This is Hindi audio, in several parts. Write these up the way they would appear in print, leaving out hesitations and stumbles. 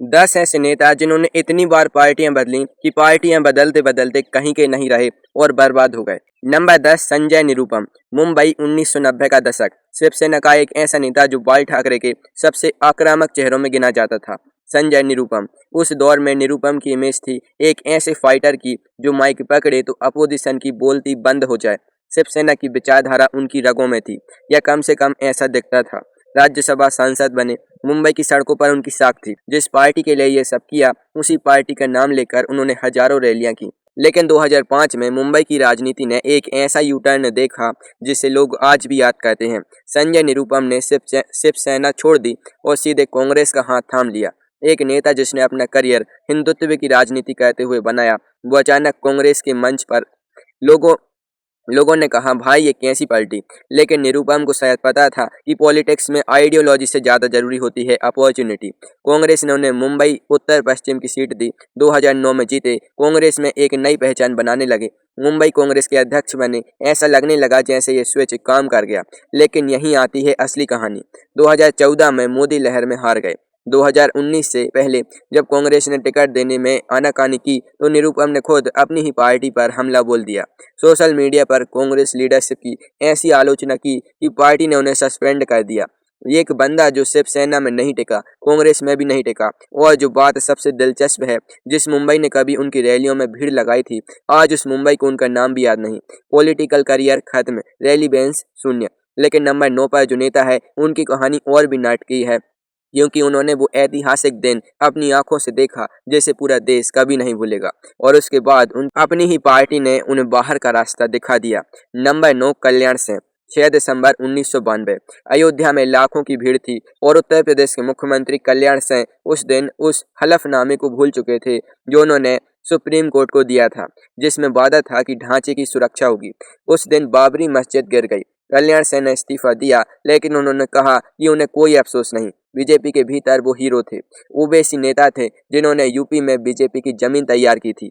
10 ऐसे नेता जिन्होंने इतनी बार पार्टियां बदली कि पार्टियां बदलते बदलते कहीं के नहीं रहे और बर्बाद हो गए। नंबर 10, संजय निरुपम। मुंबई 1990 का दशक। शिवसेना का एक ऐसा नेता जो बाल ठाकरे के सबसे आक्रामक चेहरों में गिना जाता था, संजय निरुपम। उस दौर में निरुपम की इमेज थी एक ऐसे फाइटर की जो माइक पकड़े तो अपोजिशन की बोलती बंद हो जाए। शिवसेना की विचारधारा उनकी रगों में थी, या कम से कम ऐसा दिखता था। राज्यसभा सांसद बने। मुंबई की सड़कों पर उनकी साख थी। जिस पार्टी के लिए ये सब किया, उसी पार्टी का नाम लेकर उन्होंने हजारों रैलियां की। लेकिन 2005 में मुंबई की राजनीति ने एक ऐसा यू टर्न देखा जिसे लोग आज भी याद करते हैं। संजय निरुपम ने शिवसेना छोड़ दी और सीधे कांग्रेस का हाथ थाम लिया। एक नेता जिसने अपना करियर हिंदुत्व की राजनीति करते हुए बनाया, वो अचानक कांग्रेस के मंच पर लोगों लोगों ने कहा, भाई ये कैसी पलटी। लेकिन निरुपम को शायद पता था कि पॉलिटिक्स में आइडियोलॉजी से ज़्यादा जरूरी होती है अपॉर्चुनिटी। कांग्रेस ने उन्हें मुंबई उत्तर पश्चिम की सीट दी। 2009 में जीते। कांग्रेस में एक नई पहचान बनाने लगे। मुंबई कांग्रेस के अध्यक्ष बने। ऐसा लगने लगा जैसे ये स्विच काम कर गया। लेकिन यहीं आती है असली कहानी। 2014 में मोदी लहर में हार गए। 2019 से पहले जब कांग्रेस ने टिकट देने में आनाकानी की तो निरुपम ने खुद अपनी ही पार्टी पर हमला बोल दिया। सोशल मीडिया पर कांग्रेस लीडरशिप की ऐसी आलोचना की कि पार्टी ने उन्हें सस्पेंड कर दिया। ये एक बंदा जो शिवसेना में नहीं टिका, कांग्रेस में भी नहीं टिका, और जो बात सबसे दिलचस्प है, जिस मुंबई ने कभी उनकी रैलियों में भीड़ लगाई थी, आज उस मुंबई को उनका नाम भी याद नहीं। पॉलिटिकल करियर खत्म, रेलिवेंस शून्य। लेकिन नंबर 9 पर जो नेता है, उनकी कहानी और भी नाटकीय है, क्योंकि उन्होंने वो ऐतिहासिक दिन अपनी आंखों से देखा जैसे पूरा देश कभी नहीं भूलेगा, और उसके बाद उन अपनी ही पार्टी ने उन्हें बाहर का रास्ता दिखा दिया। नंबर 9, कल्याण सिंह। 6 दिसंबर 1992। अयोध्या में लाखों की भीड़ थी और उत्तर प्रदेश के मुख्यमंत्री कल्याण सिंह उस दिन उस हलफनामे को भूल चुके थे जो उन्होंने सुप्रीम कोर्ट को दिया था, जिसमें वादा था कि ढांचे की सुरक्षा होगी। उस दिन बाबरी मस्जिद गिर गई। कल्याण सिंह ने इस्तीफा दिया, लेकिन उन्होंने कहा कि उन्हें कोई अफसोस नहीं। बीजेपी के भीतर वो हीरो थे। ओवैसी नेता थे जिन्होंने यूपी में बीजेपी की जमीन तैयार की थी।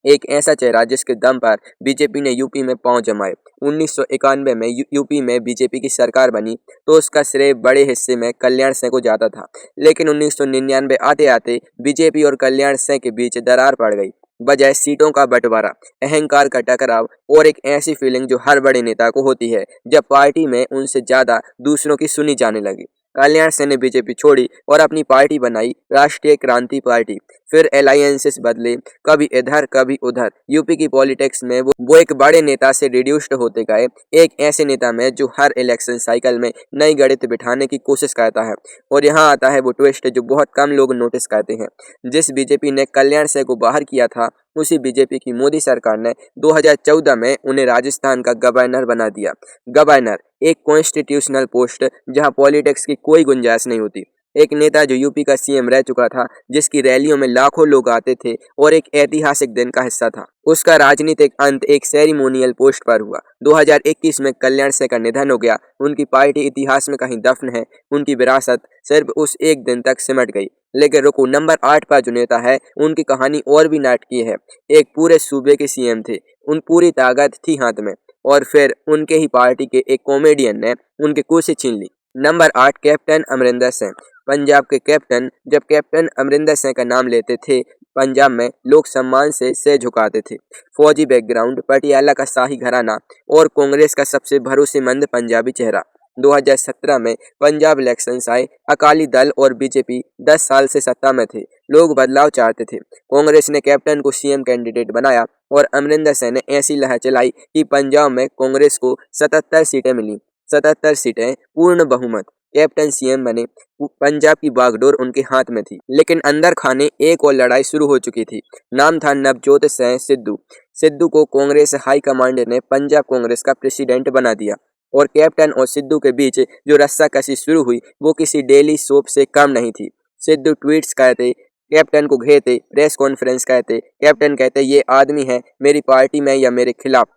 एक ऐसा चेहरा जिसके दम पर बीजेपी ने यूपी में पांव जमाए। 1991 में यूपी में बीजेपी की सरकार बनी तो उसका श्रेय बड़े हिस्से में कल्याण सिंह को जाता था। लेकिन 1999 आते आते बीजेपी और कल्याण सिंह के बीच दरार पड़ गई। वजह सीटों का बंटवारा, अहंकार का टकराव और एक ऐसी फीलिंग जो हर बड़े नेता को होती है जब पार्टी में उनसे ज्यादा दूसरों की सुनी जाने लगी। कल्याण सिंह ने बीजेपी छोड़ी और अपनी पार्टी बनाई, राष्ट्रीय क्रांति पार्टी। फिर अलायंसेस बदले, कभी इधर कभी उधर। यूपी की पॉलिटिक्स में वो एक बड़े नेता से रिड्यूस्ड होते गए, एक ऐसे नेता में जो हर इलेक्शन साइकिल में नई गणित बिठाने की कोशिश करता है। और यहाँ आता है वो ट्विस्ट जो बहुत कम लोग नोटिस करते हैं। जिस बीजेपी ने कल्याण सिंह को बाहर किया था, उसी बीजेपी की मोदी सरकार ने 2014 में उन्हें राजस्थान का गवर्नर बना दिया। गवर्नर एक कॉन्स्टिट्यूशनल पोस्ट जहां पॉलिटिक्स की कोई गुंजाइश नहीं होती। एक नेता जो यूपी का सीएम रह चुका था, जिसकी रैलियों में लाखों लोग आते थे और एक ऐतिहासिक दिन का हिस्सा था, उसका राजनीतिक अंत एक सेरेमोनियल पोस्ट पर हुआ। 2021 में कल्याण सिंह का निधन हो गया। उनकी पार्टी इतिहास में कहीं दफन है। उनकी विरासत सिर्फ उस एक दिन तक सिमट गई। लेकिन रुको, नंबर 8 पर जो नेता है, उनकी कहानी और भी नाटकीय है। एक पूरे सूबे के सीएम थे, उन पूरी ताकत थी हाथ में, और फिर उनके ही पार्टी के एक कॉमेडियन ने उनकी कुर्सी छीन ली। Number 8, captain Amarinder Singh. पंजाब के कैप्टन। जब कैप्टन अमरिंदर सिंह का नाम लेते थे, पंजाब में लोग सम्मान से सिर झुकाते थे। फौजी बैकग्राउंड, पटियाला का शाही घराना और कांग्रेस का सबसे भरोसेमंद पंजाबी चेहरा। 2017 में पंजाब इलेक्शंस आए। अकाली दल और बीजेपी 10 साल से सत्ता में थे। लोग बदलाव चाहते थे। कांग्रेस ने कैप्टन को सीएम कैंडिडेट बनाया और अमरिंदर सिंह ने ऐसी लहर चलाई कि पंजाब में कांग्रेस को 77 सीटें मिली। 77 सीटें, पूर्ण बहुमत। कैप्टन सीएम बने। पंजाब की बागडोर उनके हाथ में थी। लेकिन अंदर खाने एक और लड़ाई शुरू हो चुकी थी। नाम था नवजोत सिंह सिद्धू। सिद्धू को कांग्रेस हाई कमांड ने पंजाब कांग्रेस का प्रेसिडेंट बना दिया, और कैप्टन और सिद्धू के बीच जो रस्साकशी शुरू हुई वो किसी डेली सोप से कम नहीं थी। सिद्धू ट्वीट्स करते, कैप्टन को घेरते, प्रेस कॉन्फ्रेंस करते। कैप्टन कहते, ये आदमी है मेरी पार्टी में या मेरे खिलाफ,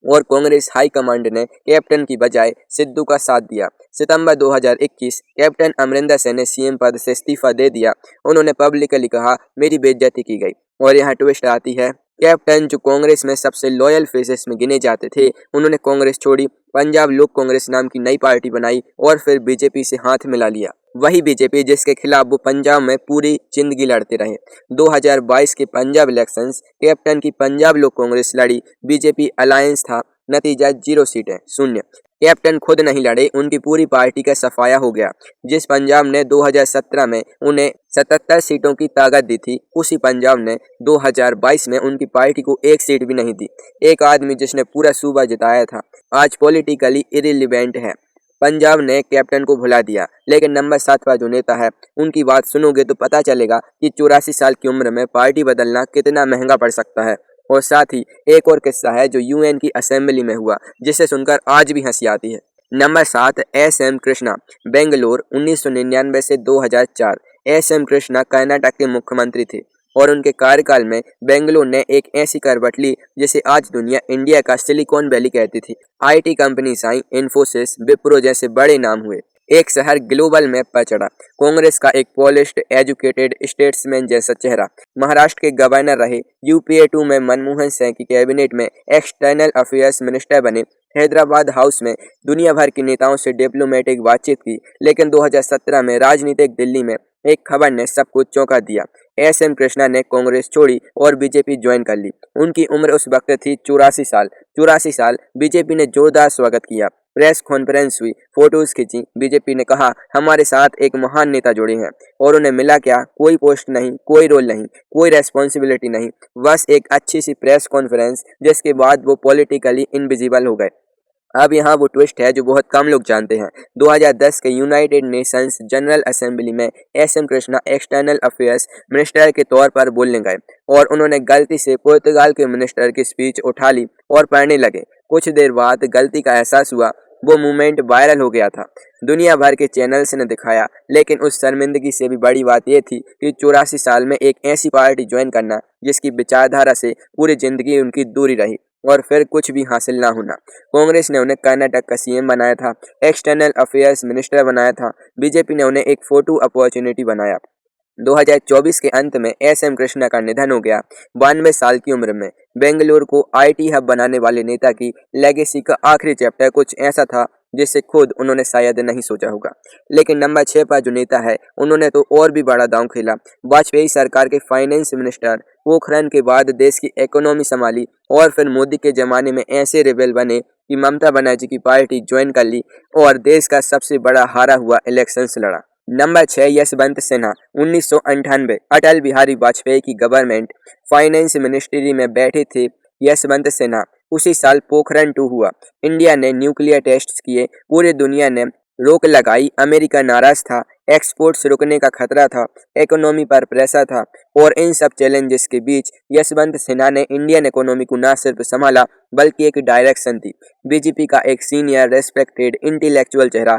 और कांग्रेस हाई कमांड ने कैप्टन की बजाय सिद्धू का साथ दिया। सितंबर 2021, कैप्टन अमरिंदर सिंह ने सीएम पद से इस्तीफा दे दिया। उन्होंने पब्लिकली कहा, मेरी बेइज्जती की गई। और यहाँ ट्विस्ट आती है, कैप्टन जो कांग्रेस में सबसे लॉयल फेसेस में गिने जाते थे, उन्होंने कांग्रेस छोड़ी, पंजाब लोक कांग्रेस नाम की नई पार्टी बनाई और फिर बीजेपी से हाथ मिला लिया। वही बीजेपी जिसके खिलाफ वो पंजाब में पूरी जिंदगी लड़ते रहे। 2022 के पंजाब इलेक्शंस कैप्टन की पंजाब लोक कांग्रेस लड़ी, बीजेपी अलायंस था, नतीजा 0 सीटें, शून्य। कैप्टन खुद नहीं लड़े, उनकी पूरी पार्टी का सफाया हो गया। जिस पंजाब ने 2017 में उन्हें 77 सीटों की ताकत दी थी, उसी पंजाब ने 2022 में उनकी पार्टी को एक सीट भी नहीं दी। एक आदमी जिसने पूरा सूबा जिताया था, आज पॉलिटिकली इरिलीवेंट है। पंजाब ने कैप्टन को भुला दिया। लेकिन नंबर 7 पर जो नेता है, उनकी बात सुनोगे तो पता चलेगा कि 84 साल की उम्र में पार्टी बदलना कितना महंगा पड़ सकता है। और साथ ही एक और किस्सा है जो यूएन की असेंबली में हुआ, जिसे सुनकर आज भी हंसी आती है। Number 7, SM. कृष्णा, बेंगलोर, 1999 से 2004। एस.एम. कृष्णा कर्नाटक के मुख्यमंत्री थे और उनके कार्यकाल में बेंगलोर ने एक ऐसी करवट ली जिसे आज दुनिया इंडिया का सिलिकॉन वैली कहती थी। आईटी कंपनीज आई, इन्फोसिस, विप्रो जैसे बड़े नाम हुए। एक शहर ग्लोबल मैप पर चढ़ा। कांग्रेस का एक पॉलिश्ड, एजुकेटेड स्टेट्समैन जैसा चेहरा। महाराष्ट्र के गवर्नर रहे। यूपीए 2 में मनमोहन सिंह की कैबिनेट में एक्सटर्नल अफेयर्स मिनिस्टर बने। हैदराबाद हाउस में दुनिया भर के नेताओं से डिप्लोमेटिक बातचीत की। लेकिन 2017 में राजनीतिक दिल्ली में एक खबर ने सब कुछ चौंका दिया। एस.एम. कृष्णा ने कांग्रेस छोड़ी और बीजेपी ज्वाइन कर ली। उनकी उम्र उस वक्त थी 84 साल। 84 साल। बीजेपी ने जोरदार स्वागत किया, प्रेस कॉन्फ्रेंस हुई, फोटोज खींची। बीजेपी ने कहा, हमारे साथ एक महान नेता जुड़े हैं। और उन्हें मिला क्या? कोई पोस्ट नहीं, कोई रोल नहीं, कोई रेस्पॉन्सिबिलिटी नहीं, बस एक अच्छी सी प्रेस कॉन्फ्रेंस, जिसके बाद वो पॉलिटिकली इनविजिबल हो गए। अब यहाँ वो ट्विस्ट है जो बहुत कम लोग जानते हैं। 2010 के यूनाइटेड नेशंस जनरल असेंबली में SM. Krishna external affairs minister के तौर पर बोलने गए और उन्होंने गलती से पुर्तगाल के मिनिस्टर की स्पीच उठा ली और पढ़ने लगे। कुछ देर बाद गलती का एहसास हुआ। वो मूवमेंट वायरल हो गया था। दुनिया भर के चैनल्स ने दिखाया। लेकिन उस शर्मिंदगी से भी बड़ी बात यह थी कि 84 साल में एक ऐसी पार्टी ज्वाइन करना जिसकी विचारधारा से पूरी जिंदगी उनकी दूरी रही और फिर कुछ भी हासिल ना होना। कांग्रेस ने उन्हें कर्नाटक का सीएम बनाया था, एक्सटर्नल अफेयर्स मिनिस्टर बनाया था। बीजेपी ने उन्हें एक फोटो अपॉर्चुनिटी बनाया। 2024 के अंत में एस.एम. कृष्णा का निधन हो गया, 92 साल की उम्र में। बेंगलुरु को आईटी हब बनाने वाले नेता की लेगेसी का आखिरी चैप्टर कुछ ऐसा था जिसे खुद उन्होंने शायद नहीं सोचा होगा। लेकिन नंबर 6 पर जो नेता है, उन्होंने तो और भी बड़ा दांव खेला। वाजपेयी सरकार के फाइनेंस मिनिस्टर, पोखरण के बाद देश की इकोनॉमी संभाली और फिर मोदी के जमाने में ऐसे रेबेल बने कि ममता बनर्जी की पार्टी ज्वाइन कर ली और देश का सबसे बड़ा हारा हुआ इलेक्शंस लड़ा। नंबर 6, यशवंत सिन्हा, 1998। अटल बिहारी वाजपेयी की गवर्नमेंट फाइनेंस मिनिस्ट्री में बैठे थे यशवंत सिन्हा। उसी साल पोखरण 2 हुआ। इंडिया ने न्यूक्लियर टेस्ट किए, पूरी दुनिया ने रोक लगाई। अमेरिका नाराज था, एक्सपोर्ट्स रुकने का खतरा था, इकोनॉमी पर प्रेशर था और इन सब चैलेंजेस के बीच यशवंत सिन्हा ने इंडियन इकोनॉमी को न सिर्फ संभाला बल्कि एक डायरेक्शन दी। बीजेपी का एक सीनियर रेस्पेक्टेड इंटेलेक्चुअल चेहरा,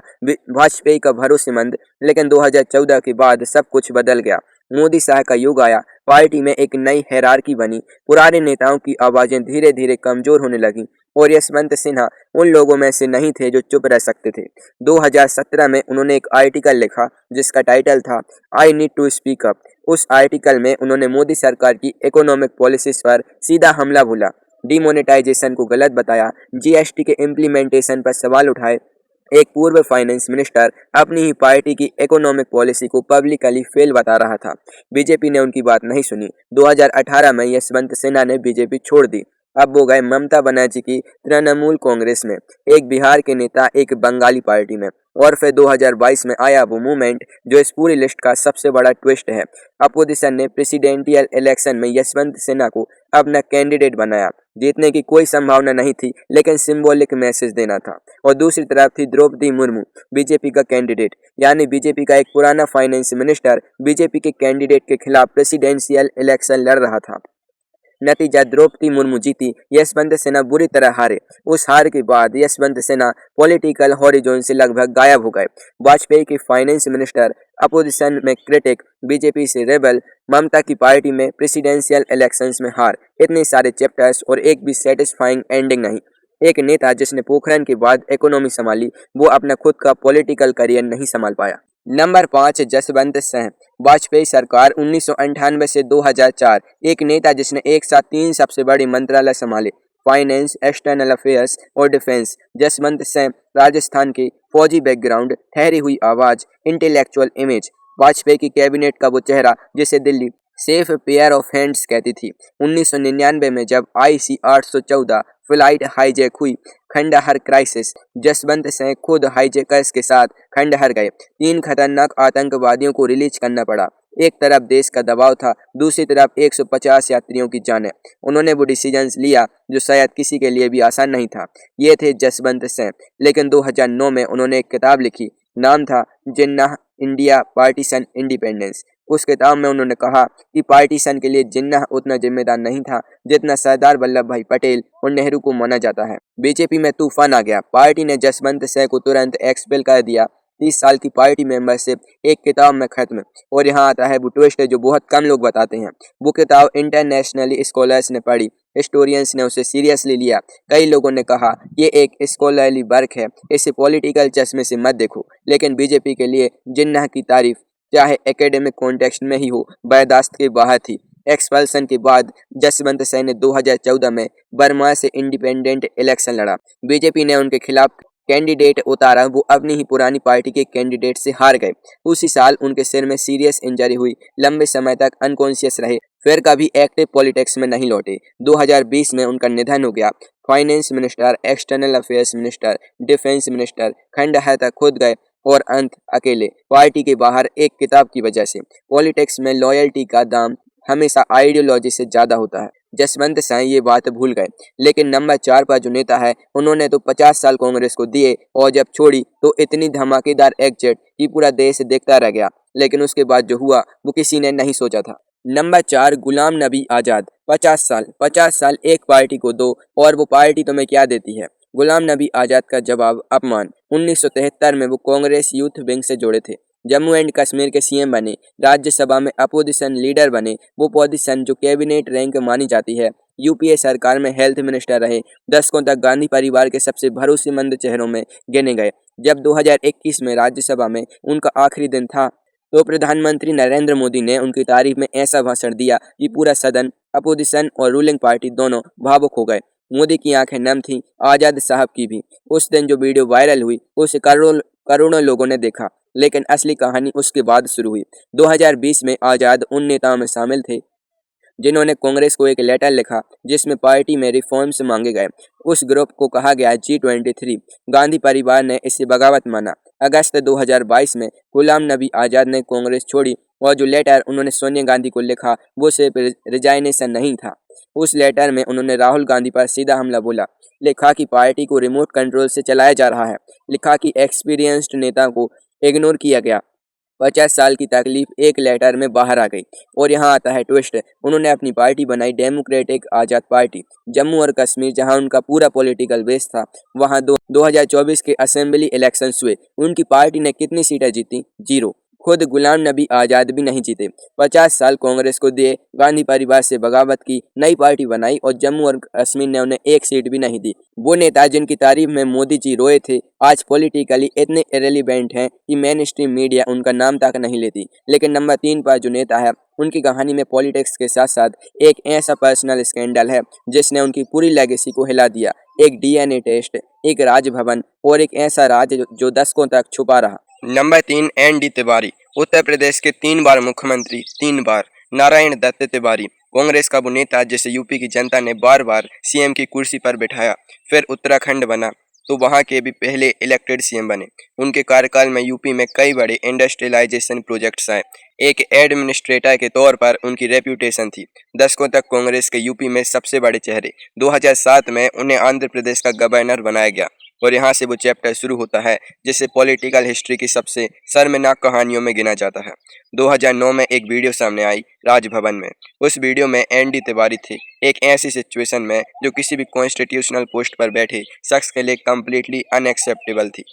वाजपेयी का भरोसेमंद। लेकिन 2014 के बाद सब कुछ बदल गया। मोदी शाह का युग आया, पार्टी में एक नई हायरार्की बनी, पुराने नेताओं की आवाजें धीरे धीरे कमजोर होने लगी और यशवंत सिन्हा उन लोगों में से नहीं थे जो चुप रह सकते थे। 2017 में उन्होंने एक आर्टिकल लिखा जिसका टाइटल था I need to speak up. उस आर्टिकल में उन्होंने मोदी सरकार की इकोनॉमिक पॉलिसीज पर सीधा हमला बोला, डिमोनेटाइजेशन को गलत बताया, जीएसटी के इम्प्लीमेंटेशन पर सवाल उठाए। एक पूर्व फाइनेंस मिनिस्टर अपनी ही पार्टी की इकोनॉमिक पॉलिसी को पब्लिकली फेल बता रहा था। बीजेपी ने उनकी बात नहीं सुनी। 2018 में यशवंत सिन्हा ने बीजेपी छोड़ दी। अब वो गए ममता बनर्जी की तृणमूल कांग्रेस में, एक बिहार के नेता, एक बंगाली पार्टी में। और फिर 2022 में आया वो मूवमेंट जो इस पूरी लिस्ट का सबसे बड़ा ट्विस्ट है। अपोजिशन ने प्रेसिडेंशियल इलेक्शन में यशवंत सिन्हा को अपना कैंडिडेट बनाया। जीतने की कोई संभावना नहीं थी, लेकिन सिंबॉलिक मैसेज देना था। और दूसरी तरफ थी द्रौपदी मुर्मू, बीजेपी का कैंडिडेट, यानी बीजेपी का एक पुराना फाइनेंस मिनिस्टर बीजेपी के कैंडिडेट के खिलाफ प्रेसिडेंशियल इलेक्शन लड़ रहा था। नतीजा, द्रौपदी मुर्मू जीती, यशवंत सिन्हा बुरी तरह हारे। उस हार के बाद यशवंत सिन्हा पॉलिटिकल हॉरिजॉन से लगभग गायब हो गए। वाजपेयी की फाइनेंस मिनिस्टर, अपोजिशन में क्रिटिक, बीजेपी से रेबल, ममता की पार्टी में प्रेसिडेंशियल इलेक्शंस में हार। इतने सारे चैप्टर्स और एक भी सेटिस्फाइंग एंडिंग नहीं। एक नेता जिसने पोखरण के बाद इकोनॉमी संभाली, वो अपना खुद का पॉलिटिकल करियर नहीं संभाल पाया। नंबर 5 जसवंत सिंह। वाजपेयी सरकार 1998 से 2004। एक नेता जिसने एक साथ 3 सबसे बड़ी मंत्रालय संभाले, फाइनेंस, एक्सटर्नल अफेयर्स और डिफेंस। जसवंत सिंह राजस्थान की फौजी बैकग्राउंड, ठहरी हुई आवाज, इंटेलेक्चुअल इमेज। वाजपेयी की कैबिनेट का वो चेहरा जिसे Delhi safe pair of hands कहती थी। 1999 में जब IC 814 फ्लाइट हाईजैक हुई, खंडहर क्राइसिस, जसवंत सिंह खुद हाईजैकर्स के साथ खंडहर गए। 3 खतरनाक आतंकवादियों को रिलीज करना पड़ा। एक तरफ देश का दबाव था, दूसरी तरफ 150 यात्रियों की जानें। उन्होंने वो डिसीजंस लिया जो शायद किसी के लिए भी आसान नहीं था। ये थे जसवंत सिंह। लेकिन 2009 में उन्होंने एक किताब लिखी, नाम था जिन्नाह इंडिया पार्टीशन इंडिपेंडेंस। उस किताब में उन्होंने कहा कि पार्टीशन के लिए जिन्नाह उतना जिम्मेदार नहीं था जितना सरदार वल्लभ भाई पटेल और नेहरू को माना जाता है। बीजेपी में तूफान आ गया। पार्टी ने जसवंत सिंह को तुरंत एक्सपेल कर दिया। 30 साल की पार्टी मेंबरशिप एक किताब में खत्म। और यहाँ आता है वो ट्विस्ट जो बहुत कम लोग बताते हैं। वो किताब इंटरनेशनली स्कॉलर्स ने पढ़ी, हिस्टोरियंस ने उसे सीरियसली लिया। कई लोगों ने कहा ये एक स्कॉलरली वर्क है, इसे पॉलिटिकल चश्मे से मत देखो। लेकिन बीजेपी के लिए जिन्नाह की तारीफ चाहे एकेडमिक कॉन्टेक्स्ट में ही हो, बर्दाश्त के बाहर थी। एक्सपल्सन के बाद जसवंत सिंह ने 2014 में बर्मा से इंडिपेंडेंट इलेक्शन लड़ा। बीजेपी ने उनके खिलाफ कैंडिडेट उतारा, वो अपनी ही पुरानी पार्टी के कैंडिडेट से हार गए। उसी साल उनके सिर में सीरियस इंजरी हुई, लंबे समय तक अनकॉन्शियस रहे, फिर कभी एक्टिव पॉलिटिक्स में नहीं लौटे। 2020 में उनका निधन हो गया। Finance minister, external affairs minister, defence minister खंडहर तक खुद गए और अंत अकेले पार्टी के बाहर एक किताब की वजह से। पॉलिटिक्स में लॉयल्टी का दाम हमेशा आइडियोलॉजी से ज्यादा होता है। जसवंत सिंह ये बात भूल गए। लेकिन नंबर 4 पर जो नेता है, उन्होंने तो 50 साल कांग्रेस को दिए और जब छोड़ी तो इतनी धमाकेदार एग्जिट कि पूरा देश देखता रह गया। लेकिन उसके बाद जो हुआ वो किसी ने नहीं सोचा था। नंबर 4 गुलाम नबी आजाद। 50 साल एक पार्टी को दो और वो पार्टी तुम्हें क्या देती है। गुलाम नबी आजाद का जवाब अपमान। 1973 में वो कांग्रेस यूथ विंग से जुड़े थे। जम्मू एंड कश्मीर के CM बने, राज्यसभा में अपोजिशन लीडर बने, वो पोजीशन जो कैबिनेट रैंक मानी जाती है। UPA सरकार में हेल्थ मिनिस्टर रहे। दशकों तक गांधी परिवार के सबसे भरोसेमंद चेहरों में गिने गए। जब 2021 में राज्यसभा में उनका आखिरी दिन था तो प्रधानमंत्री नरेंद्र मोदी ने उनकी तारीफ में ऐसा भाषण दिया कि पूरा सदन, अपोजिशन और रूलिंग पार्टी दोनों भावुक हो गए। मोदी की आंखें नम थीं, आजाद साहब की भी। उस दिन जो वीडियो वायरल हुई उसे करोड़ों लोगों ने देखा। लेकिन असली कहानी उसके बाद शुरू हुई। 2020 में आजाद उन नेताओं में शामिल थे जिन्होंने कांग्रेस को एक लेटर लिखा जिसमें पार्टी में रिफॉर्म्स मांगे गए। उस ग्रुप को कहा गया G23। गांधी परिवार ने इसे बगावत माना। अगस्त 2022 में गुलाम नबी आजाद ने कांग्रेस छोड़ी और जो लेटर उन्होंने सोनिया गांधी को लिखा वो सिर्फ रिजाइनेशन नहीं था। उस लेटर में उन्होंने राहुल गांधी पर सीधा हमला बोला। लिखा कि पार्टी को रिमोट कंट्रोल से चलाया जा रहा है। लिखा कि एक्सपीरियंस्ड नेता को इग्नोर किया गया। 50 साल की तकलीफ एक लेटर में बाहर आ गई। और यहाँ आता है ट्विस्ट। उन्होंने अपनी पार्टी बनाई डेमोक्रेटिक आज़ाद पार्टी। जम्मू और कश्मीर जहाँ उनका पूरा पॉलिटिकल बेस था, वहाँ 2024 के असेंबली इलेक्शंस हुए। उनकी पार्टी ने कितनी सीटें जीती? 0। खुद गुलाम नबी आज़ाद भी नहीं जीते। 50 साल कांग्रेस को दिए, गांधी परिवार से बगावत की, नई पार्टी बनाई और जम्मू और कश्मीर ने उन्हें एक सीट भी नहीं दी। वो नेता जिनकी तारीफ में मोदी जी रोए थे, आज पॉलिटिकली इतने इरेलीवेंट हैं कि मेन स्ट्रीम मीडिया उनका नाम तक नहीं लेती। लेकिन नंबर 3 पर जो नेता है, उनकी कहानी में पॉलिटिक्स के साथ साथ एक ऐसा पर्सनल स्कैंडल है जिसने उनकी पूरी लेगेसी को हिला दिया। एक DNA टेस्ट, एक राजभवन और एक ऐसा राज जो दशकों तक छुपा रहा। Number 3 ND Tiwari. उत्तर प्रदेश के 3 बार मुख्यमंत्री, 3 बार। नारायण दत्त तिवारी कांग्रेस का वो नेता जिसे यूपी की जनता ने बार बार CM की कुर्सी पर बिठाया। फिर उत्तराखंड बना तो वहां के भी पहले इलेक्टेड CM बने। उनके कार्यकाल में यूपी में कई बड़े इंडस्ट्रियलाइजेशन प्रोजेक्ट्स आए। एक एडमिनिस्ट्रेटर के तौर पर उनकी रेप्यूटेशन थी। दशकों तक कांग्रेस के यूपी में सबसे बड़े चेहरे। 2007 में उन्हें आंध्र प्रदेश का गवर्नर बनाया गया और यहाँ से वो चैप्टर शुरू होता है जिसे पॉलिटिकल हिस्ट्री की सबसे शर्मनाक कहानियों में गिना जाता है। 2009 में एक वीडियो सामने आई राजभवन में। उस वीडियो में ND तिवारी थे, एक ऐसी सिचुएशन में जो किसी भी कॉन्स्टिट्यूशनल पोस्ट पर बैठे शख्स के लिए कम्प्लीटली अनएक्सेप्टेबल थी।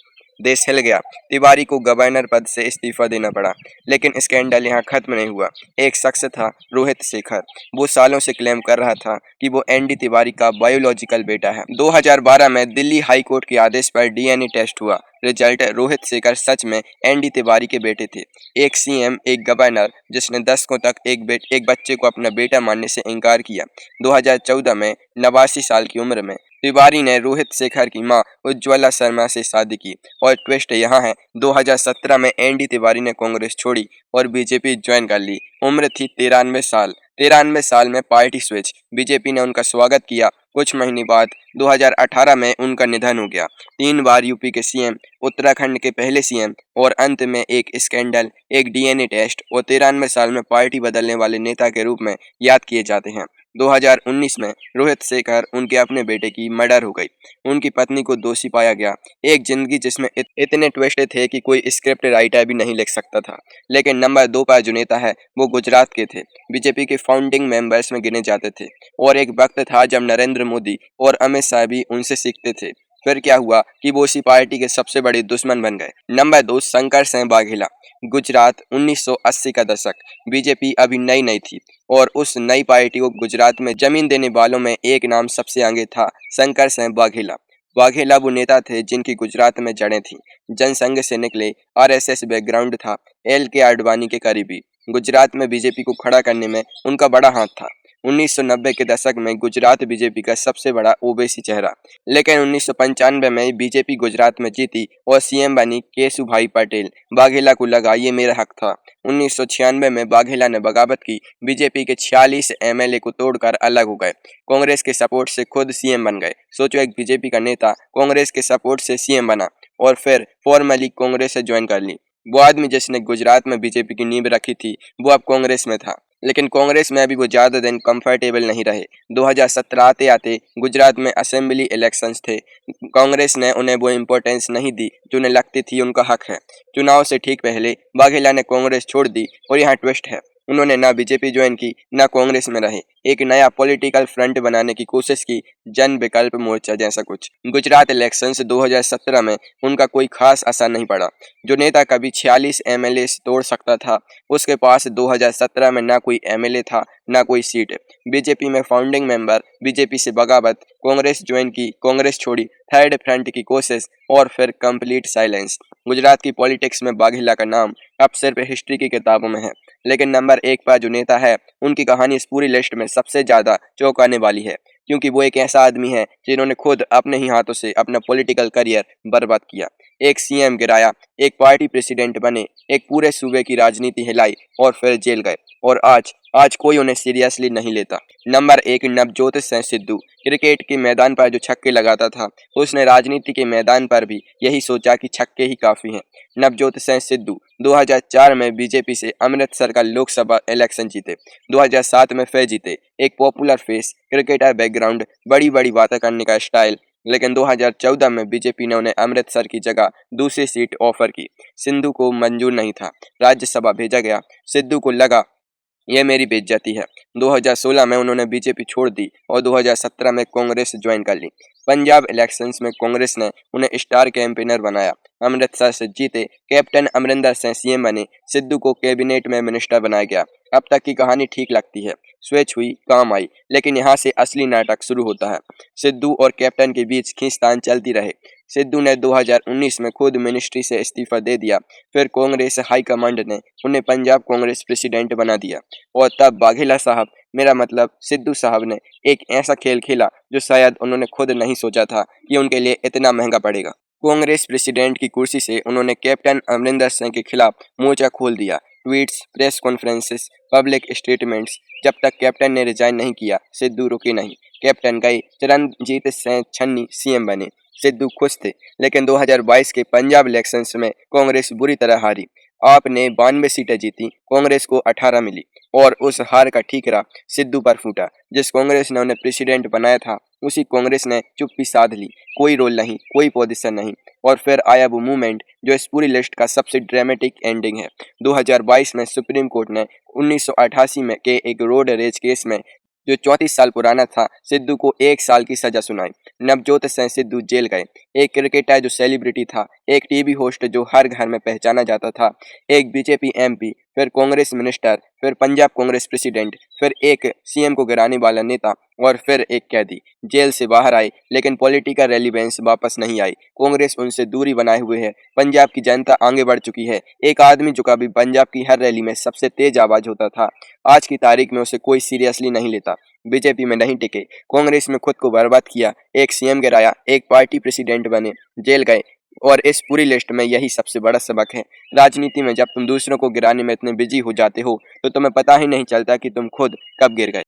देश हिल गया। तिवारी को गवर्नर पद से इस्तीफा देना पड़ा। लेकिन स्कैंडल यहाँ खत्म नहीं हुआ। एक शख्स था रोहित शेखर। वो सालों से क्लेम कर रहा था कि वो एनडी तिवारी का बायोलॉजिकल बेटा है। 2012 में दिल्ली हाई कोर्ट के आदेश पर डीएनए टेस्ट हुआ। रिजल्ट, रोहित शेखर सच में एनडी तिवारी के बेटे थे। एक सीएम, एक गवर्नर जिसने दशकों तक एक बच्चे को अपना बेटा मानने से इनकार किया। 2014 में 89 साल की उम्र में तिवारी ने रोहित शेखर की मां उज्ज्वला शर्मा से शादी की। और ट्विस्ट यहाँ है, 2017 में एनडी तिवारी ने कांग्रेस छोड़ी और बीजेपी ज्वाइन कर ली। उम्र थी 93 साल। 93 साल में पार्टी स्विच। बीजेपी ने उनका स्वागत किया। कुछ महीने बाद 2018 में उनका निधन हो गया। 3 बार यूपी के सीएम, उत्तराखंड के पहले सीएम और अंत में एक स्कैंडल, एक डीएनए टेस्ट और 93 साल में पार्टी बदलने वाले नेता के रूप में याद किए जाते हैं। 2019 में रोहित शेखर, उनके अपने बेटे की मर्डर हो गई। उनकी पत्नी को दोषी पाया गया। एक जिंदगी जिसमें इतने ट्विस्ट थे कि कोई स्क्रिप्ट राइटर भी नहीं लिख सकता था। लेकिन नंबर 2 पर जो नेता है वो गुजरात के थे। बीजेपी के फाउंडिंग मेंबर्स में गिने जाते थे। और एक वक्त था जब नरेंद्र मोदी और अमित शाह भी उनसे सीखते थे। फिर क्या हुआ कि वो उसी पार्टी के सबसे बड़े दुश्मन बन गए। नंबर 2, शंकर सिंह वाघेला। गुजरात, 1980 का दशक। बीजेपी अभी नई नई थी और उस नई पार्टी को गुजरात में जमीन देने वालों में एक नाम सबसे आगे था, शंकर सिंह वाघेला। वाघेला वो नेता थे जिनकी गुजरात में जड़ें थीं। जनसंघ से निकले, आरएसएस बैकग्राउंड था, एल के आडवाणी के करीबी। गुजरात में बीजेपी को खड़ा करने में उनका बड़ा हाथ था। 1990 के दशक में गुजरात बीजेपी का सबसे बड़ा ओबीसी चेहरा। लेकिन 1995 में बीजेपी गुजरात में जीती और सीएम बनी केशुभाई पटेल। वाघेला को लगा ये मेरा हक था। 1996 में वाघेला ने बगावत की। बीजेपी के 46 एमएलए को तोड़कर अलग हो गए। कांग्रेस के सपोर्ट से खुद सीएम बन गए। सोचो, एक बीजेपी का नेता कांग्रेस के सपोर्ट से सीएम बना और फिर फॉर्मली कांग्रेस से ज्वाइन कर ली। वो आदमी जिसने गुजरात में बीजेपी की नींव रखी थी वो अब कांग्रेस में था। लेकिन कांग्रेस में अभी वो ज्यादा दिन कंफर्टेबल नहीं रहे। 2017 आते आते गुजरात में असेंबली इलेक्शंस थे। कांग्रेस ने उन्हें वो इम्पोर्टेंस नहीं दी जो उन्हें लगती थी उनका हक है। चुनाव से ठीक पहले वाघेला ने कांग्रेस छोड़ दी और यहाँ ट्विस्ट है, उन्होंने ना बीजेपी ज्वाइन की ना कांग्रेस में रहे। एक नया पॉलिटिकल फ्रंट बनाने की कोशिश की, जन विकल्प मोर्चा जैसा कुछ। गुजरात इलेक्शंस 2017 में उनका कोई खास असर नहीं पड़ा। जो नेता कभी 46 एमएलए तोड़ सकता था, उसके पास 2017 में ना कोई एमएलए था ना कोई सीट। बीजेपी में फाउंडिंग मेंबर, बीजेपी से बगावत, कांग्रेस ज्वाइन की, कांग्रेस छोड़ी, थर्ड फ्रंट की कोशिश और फिर कंप्लीट साइलेंस। गुजरात की पॉलिटिक्स में वाघेला का नाम अब सिर्फ हिस्ट्री की किताबों में है। लेकिन नंबर 1 पर जो नेता है, उनकी कहानी इस पूरी लिस्ट में सबसे ज्यादा चौंकाने वाली है, क्योंकि वो एक ऐसा आदमी है जिन्होंने खुद अपने ही हाथों से अपना पॉलिटिकल करियर बर्बाद किया। एक सीएम गिराया, एक पार्टी प्रेसिडेंट बने, एक पूरे सूबे की राजनीति हिलाई और फिर जेल गए। और आज कोई उन्हें सीरियसली नहीं लेता। नंबर 1, नवजोत सिंह सिद्धू। क्रिकेट के मैदान पर जो छक्के लगाता था, उसने राजनीति के मैदान पर भी यही सोचा कि छक्के ही काफी हैं। नवजोत सिंह सिद्धू 2004 में बीजेपी से अमृतसर का लोकसभा इलेक्शन जीते। 2007 में फिर जीते। एक पॉपुलर फेस, क्रिकेटर बैकग्राउंड, बड़ी बड़ी बातें करने का स्टाइल। लेकिन 2014 में बीजेपी ने उन्हें अमृतसर की जगह दूसरी सीट ऑफर की। सिद्धू को मंजूर नहीं था। राज्यसभा भेजा गया। सिद्धू को लगा ये मेरी बेइज्जती है। 2016 में उन्होंने बीजेपी छोड़ दी और 2017 में कांग्रेस ज्वाइन कर ली। पंजाब इलेक्शंस में कांग्रेस ने उन्हें स्टार कैंपेनर बनाया। अमृतसर से जीते। कैप्टन अमरिंदर सिंह सीएम बने। सिद्धू को कैबिनेट में मिनिस्टर बनाया गया। अब तक की कहानी ठीक लगती है, स्विच हुई, काम आई। लेकिन यहाँ से असली नाटक शुरू होता है। सिद्धू और कैप्टन के बीच खींचतान चलती रहे। सिद्धू ने 2019 में खुद मिनिस्ट्री से इस्तीफा दे दिया। फिर कांग्रेस हाईकमांड ने उन्हें पंजाब कांग्रेस प्रेसिडेंट बना दिया। और तब वाघेला साहब, मेरा मतलब सिद्धू साहब, ने एक ऐसा खेल खेला जो शायद उन्होंने खुद नहीं सोचा था कि उनके लिए इतना महंगा पड़ेगा। कांग्रेस प्रेसिडेंट की कुर्सी से उन्होंने कैप्टन अमरिंदर सिंह के खिलाफ मोर्चा खोल दिया। Tweets, press conferences, public statements. जब तक कैप्टन ने रिजाइन नहीं किया, सिद्धू रुके नहीं। कैप्टन गए, चरणजीत सिंह छन्नी सीएम बने। सिद्धू खुश थे। लेकिन 2022 के पंजाब इलेक्शंस में कांग्रेस बुरी तरह हारी। आपने 92 सीटें जीती, कांग्रेस को 18 मिली। और उस हार का ठीकरा सिद्धू पर फूटा। जिस कांग्रेस ने उन्हें प्रेसिडेंट बनाया था, उसी कांग्रेस ने चुप्पी साध ली। कोई रोल नहीं, कोई पोजीशन नहीं। और फिर आया वो मूवमेंट जो इस पूरी लिस्ट का सबसे ड्रामेटिक एंडिंग है। 2022 में सुप्रीम कोर्ट ने 1988 में के एक रोड रेज केस में जो 34 साल पुराना था, सिद्धू को 1 साल की सजा सुनाई। नवजोत सिंह सिद्धू जेल गए। एक क्रिकेटर जो सेलिब्रिटी था, एक टीवी होस्ट जो हर घर में पहचाना जाता था, एक बीजेपी एमपी, फिर कांग्रेस मिनिस्टर, फिर पंजाब कांग्रेस प्रेसिडेंट, फिर एक सीएम को गिराने वाला नेता और फिर एक कैदी जेल से बाहर आए, लेकिन पॉलिटिकल रेलिवेंस वापस नहीं आई। कांग्रेस उनसे दूरी बनाए हुए है। पंजाब की जनता आगे बढ़ चुकी है। एक आदमी जो कभी पंजाब की हर रैली में सबसे तेज आवाज होता था, आज की तारीख में उसे कोई सीरियसली नहीं लेता। बीजेपी में नहीं टिके, कांग्रेस में खुद को बर्बाद किया, एक सीएम गिराया, एक पार्टी प्रेसिडेंट बने, जेल गए, और इस पूरी लिस्ट में यही सबसे बड़ा सबक है। राजनीति में जब तुम दूसरों को गिराने में इतने बिजी हो जाते हो, तो तुम्हें पता ही नहीं चलता कि तुम खुद कब गिर गए।